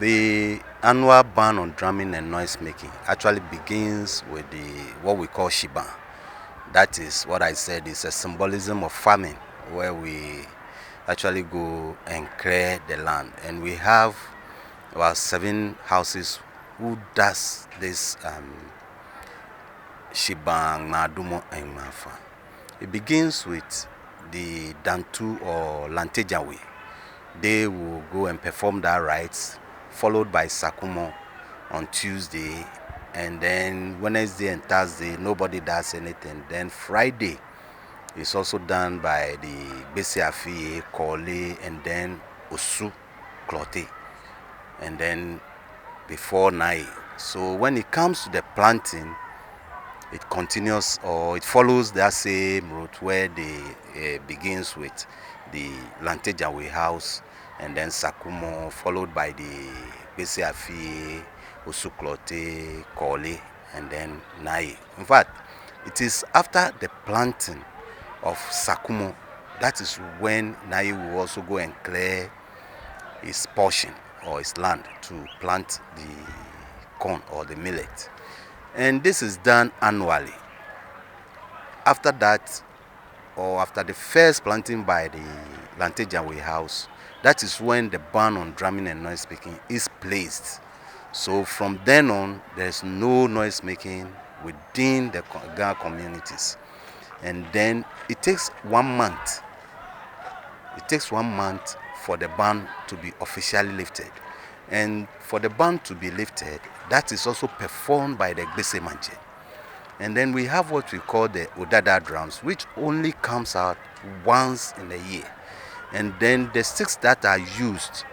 The annual ban on drumming and noise making actually begins with what we call Shiban. That is what I said is a symbolism of farming, where we actually go and clear the land, and we have about 7 houses who does this Shiban, Nadumo, and Mafa. It begins with the Dantu or Lantejawe. They will go and perform that rites, followed by Sakumo on Tuesday, and then Wednesday and Thursday nobody does anything. Then Friday is also done by the Gbese Mantse Palace, and then Osu Clote, and then before night. So when it comes to the planting, it continues or it follows that same route where they begins with the Lantejawe house, and then Sakumo, followed by the Gbese Mantse, Osuklote, Kole, and then Nai. In fact, it is after the planting of Sakumo that is when Nai will also go and clear his portion or his land to plant the corn or the millet. And this is done annually. After that, or after the first planting by the Lantejawe house, that is when the ban on drumming and noise making is placed. So from then on, there's no noise making within the Ga communities. And then it takes 1 month. It takes 1 month for the ban to be officially lifted. And for the ban to be lifted, that is also performed by the Gbese Mantse. And then we have what we call the Odadao drums, which only comes out once in a year. And then the sticks that are used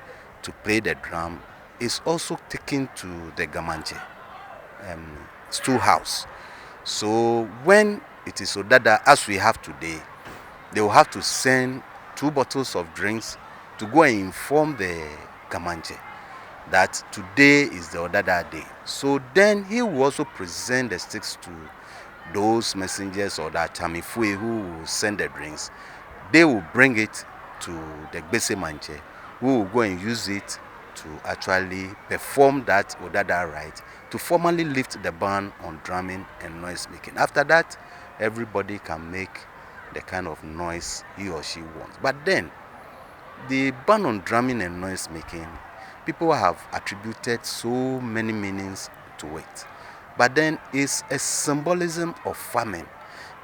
to play the drum is also taken to the Ga Mashie storehouse. So when it is Odadao, as we have today, they will have to send 2 bottles of drinks to go and inform the Ga Mashie that today is the Odadao day. So then he will also present the sticks to those messengers or that Tamifue who will send the drinks. They will bring it to the Gbese Mantse, who will go and use it to actually perform that Odadao rite to formally lift the ban on drumming and noise making. After that, everybody can make the kind of noise he or she wants. But then, the ban on drumming and noise making, people have attributed so many meanings to it. But then it's a symbolism of famine.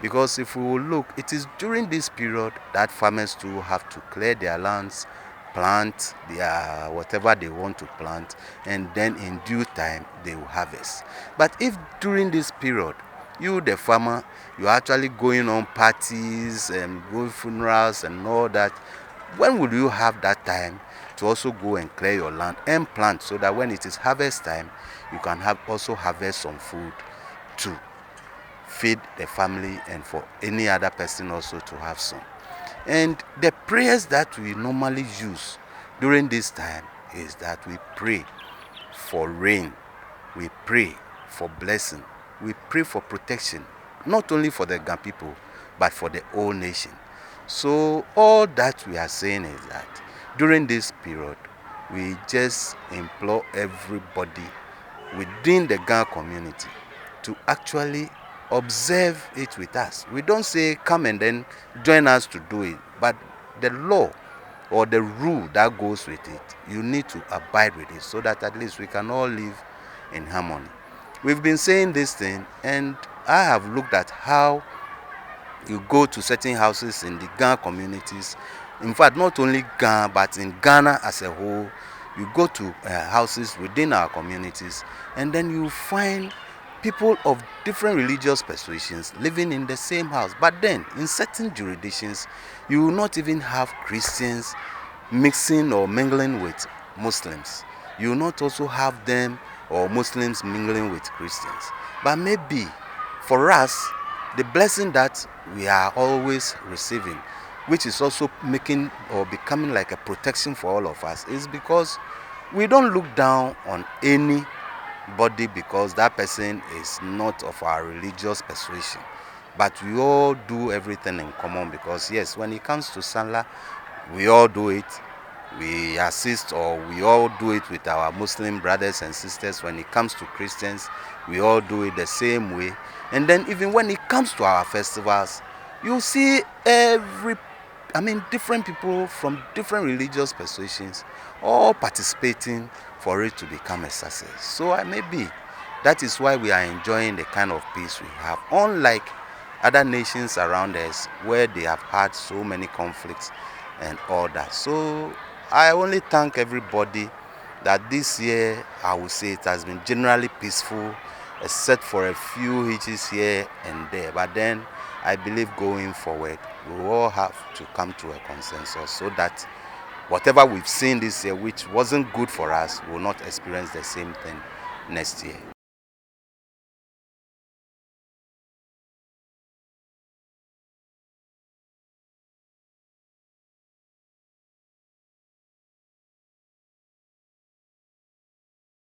Because if we will look, it is during this period that farmers too have to clear their lands, plant their whatever they want to plant, and then in due time they will harvest. But if during this period, you the farmer, you're actually going on parties and going funerals and all that, when will you have that time to also go and clear your land and plant, so that when it is harvest time, you can also harvest some food to feed the family and for any other person also to have some. And the prayers that we normally use during this time is that we pray for rain, we pray for blessing, we pray for protection, not only for the Ga people, but for the whole nation. So all that we are saying is that during this period, we just implore everybody within the Ga community to actually observe it with us. We don't say come and then join us to do it, but the law or the rule that goes with it, you need to abide with it so that at least we can all live in harmony. We've been saying this thing, and I have looked at how you go to certain houses in the Ga communities. In fact, not only Ga, but in Ghana as a whole, you go to houses within our communities, and then you find people of different religious persuasions living in the same house. But then, in certain jurisdictions, you will not even have Christians mixing or mingling with Muslims. You will not also have them or Muslims mingling with Christians. But maybe for us, the blessing that we are always receiving, which is also making or becoming like a protection for all of us, is because we don't look down on anybody because that person is not of our religious persuasion. But we all do everything in common because, yes, when it comes to Sanla, we all do it. We assist, or we all do it with our Muslim brothers and sisters. When it comes to Christians, we all do it the same way. And then even when it comes to our festivals, you see different people from different religious persuasions all participating for it to become a success. So maybe that is why we are enjoying the kind of peace we have, unlike other nations around us where they have had so many conflicts and all that. So I only thank everybody that this year, I would say, it has been generally peaceful, except for a few hitches here and there. But then I believe going forward, we will all have to come to a consensus so that whatever we've seen this year, which wasn't good for us, will not experience the same thing next year.